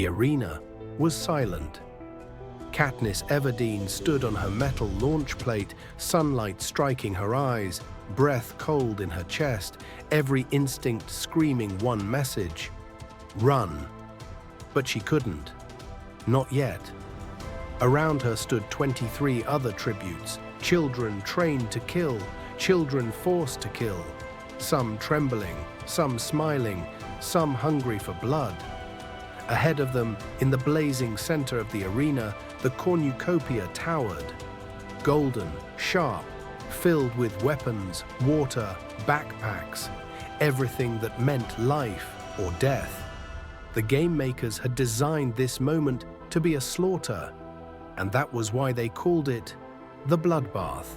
The arena was silent. Katniss Everdeen stood on her metal launch plate, sunlight striking her eyes, breath cold in her chest, every instinct screaming one message: run. But she couldn't. Not yet. Around her stood 23 other tributes, children trained to kill, children forced to kill, some trembling, some smiling, some hungry for blood. Ahead of them, in the blazing center of the arena, the Cornucopia towered. Golden, sharp, filled with weapons, water, backpacks, everything that meant life or death. The game makers had designed this moment to be a slaughter, and that was why they called it the Bloodbath.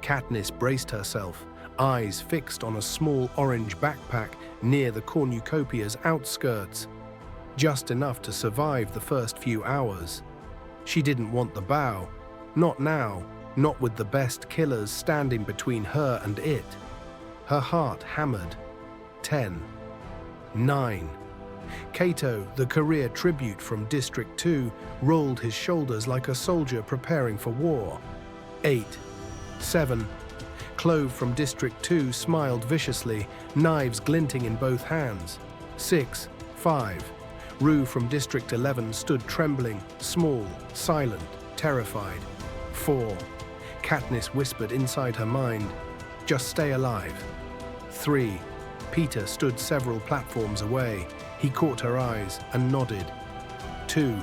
Katniss braced herself, eyes fixed on a small orange backpack near the Cornucopia's outskirts, just enough to survive the first few hours. She didn't want the bow, not now, not with the best killers standing between her and it. Her heart hammered. 10. 9. Cato, the career tribute from District 2, rolled his shoulders like a soldier preparing for war. 8. 7. Clove from District 2 smiled viciously, knives glinting in both hands. 6. 5. Rue from District 11 stood trembling, small, silent, terrified. 4. Katniss whispered inside her mind, "Just stay alive." 3. Peeta stood several platforms away. He caught her eyes and nodded. 2.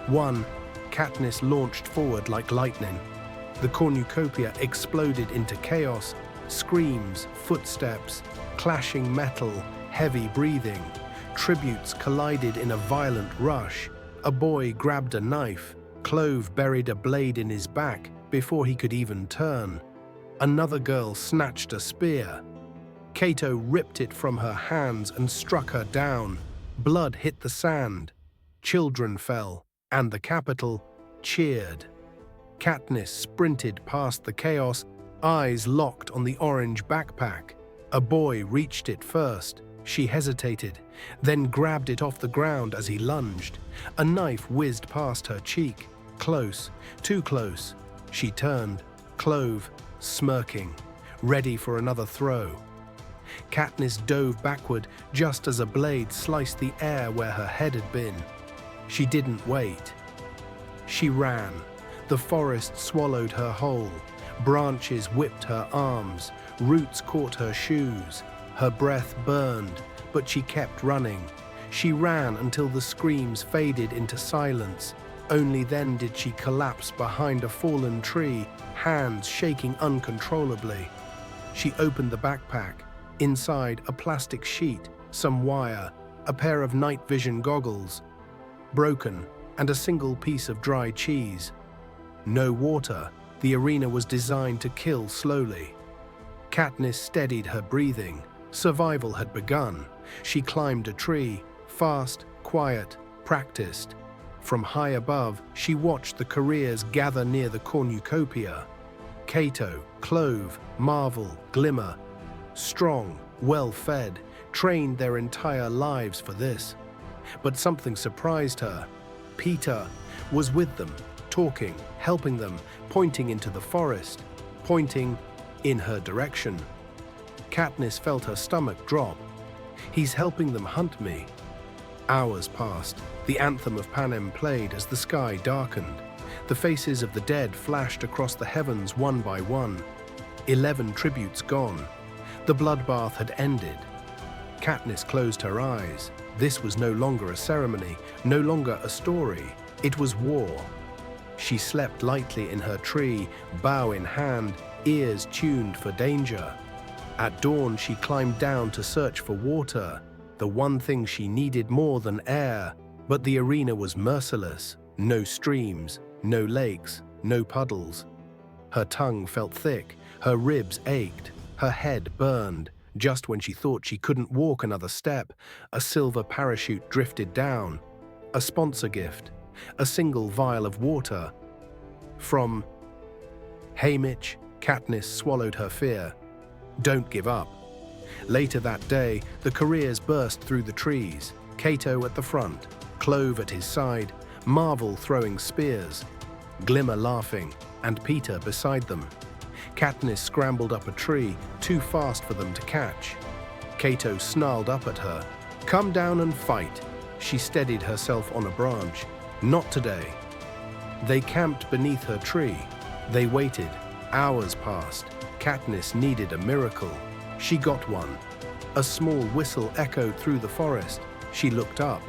1. Katniss launched forward like lightning. The Cornucopia exploded into chaos, screams, footsteps, clashing metal, heavy breathing. Tributes collided in a violent rush. A boy grabbed a knife. Clove buried a blade in his back before he could even turn. Another girl snatched a spear. Cato ripped it from her hands and struck her down. Blood hit the sand. Children fell, and the Capitol cheered. Katniss sprinted past the chaos, eyes locked on the orange backpack. A boy reached it first. She hesitated, then grabbed it off the ground as he lunged. A knife whizzed past her cheek. Close, too close. She turned, Clove, smirking, ready for another throw. Katniss dove backward just as a blade sliced the air where her head had been. She didn't wait. She ran. The forest swallowed her whole. Branches whipped her arms. Roots caught her shoes. Her breath burned, but she kept running. She ran until the screams faded into silence. Only then did she collapse behind a fallen tree, hands shaking uncontrollably. She opened the backpack. Inside, a plastic sheet, some wire, a pair of night vision goggles, broken, and a single piece of dry cheese. No water. The arena was designed to kill slowly. Katniss steadied her breathing. Survival had begun. She climbed a tree, fast, quiet, practiced. From high above, she watched the careers gather near the Cornucopia. Cato, Clove, Marvel, Glimmer. Strong, well-fed, trained their entire lives for this. But something surprised her. Peeta was with them, talking, helping them, pointing into the forest, pointing in her direction. Katniss felt her stomach drop. He's helping them hunt me. Hours passed. The anthem of Panem played as the sky darkened. The faces of the dead flashed across the heavens one by one. 11 tributes gone. The bloodbath had ended. Katniss closed her eyes. This was no longer a ceremony, no longer a story. It was war. She slept lightly in her tree, bow in hand, ears tuned for danger. At dawn, she climbed down to search for water, the one thing she needed more than air. But the arena was merciless. No streams, no lakes, no puddles. Her tongue felt thick, her ribs ached, her head burned. Just when she thought she couldn't walk another step, a silver parachute drifted down. A sponsor gift, a single vial of water. From Haymitch, Katniss swallowed her fear. Don't give up. Later that day, the careers burst through the trees. Cato at the front, Clove at his side, Marvel throwing spears, Glimmer laughing, and Peeta beside them. Katniss scrambled up a tree, too fast for them to catch. Cato snarled up at her. "Come down and fight." She steadied herself on a branch. "Not today." They camped beneath her tree. They waited. Hours passed. Katniss needed a miracle. She got one. A small whistle echoed through the forest. She looked up.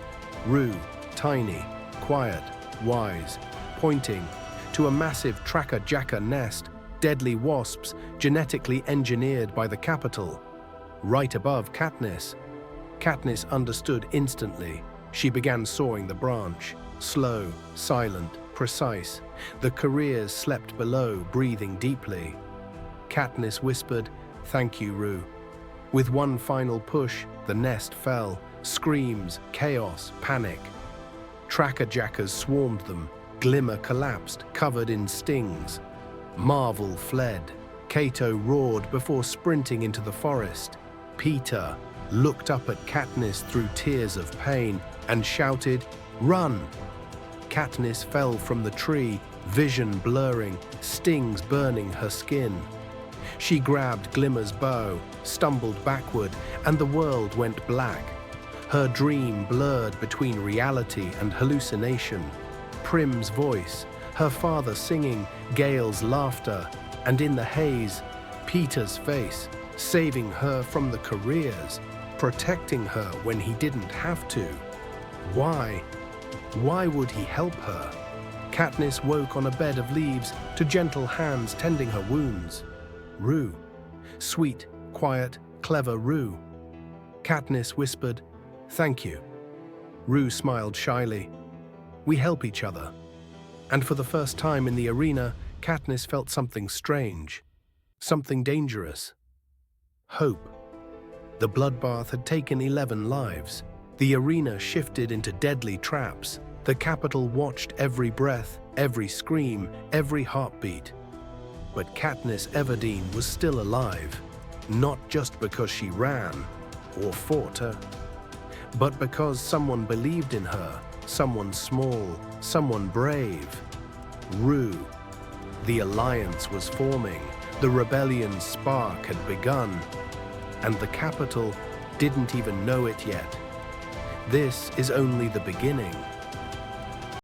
Rue, tiny, quiet, wise, pointing to a massive tracker-jacker nest, deadly wasps genetically engineered by the Capitol. Right above Katniss. Katniss understood instantly. She began sawing the branch. Slow, silent, precise. The careers slept below, breathing deeply. Katniss whispered, "Thank you, Rue." With one final push, the nest fell. Screams, chaos, panic. Tracker-jackers swarmed them. Glimmer collapsed, covered in stings. Marvel fled. Cato roared before sprinting into the forest. Peeta looked up at Katniss through tears of pain and shouted, "Run!" Katniss fell from the tree, vision blurring, stings burning her skin. She grabbed Glimmer's bow, stumbled backward, and the world went black. Her dream blurred between reality and hallucination. Prim's voice, her father singing, Gale's laughter, and in the haze, Peeta's face, saving her from the careers, protecting her when he didn't have to. Why? Why would he help her? Katniss woke on a bed of leaves to gentle hands tending her wounds. Rue. Sweet, quiet, clever Rue. Katniss whispered, "Thank you." Rue smiled shyly. "We help each other." And for the first time in the arena, Katniss felt something strange, something dangerous. Hope. The bloodbath had taken 11 lives. The arena shifted into deadly traps. The Capitol watched every breath, every scream, every heartbeat. But Katniss Everdeen was still alive, not just because she ran or fought her, but because someone believed in her, someone small, someone brave. Rue. The alliance was forming, the rebellion's spark had begun, and the Capitol didn't even know it yet. This is only the beginning.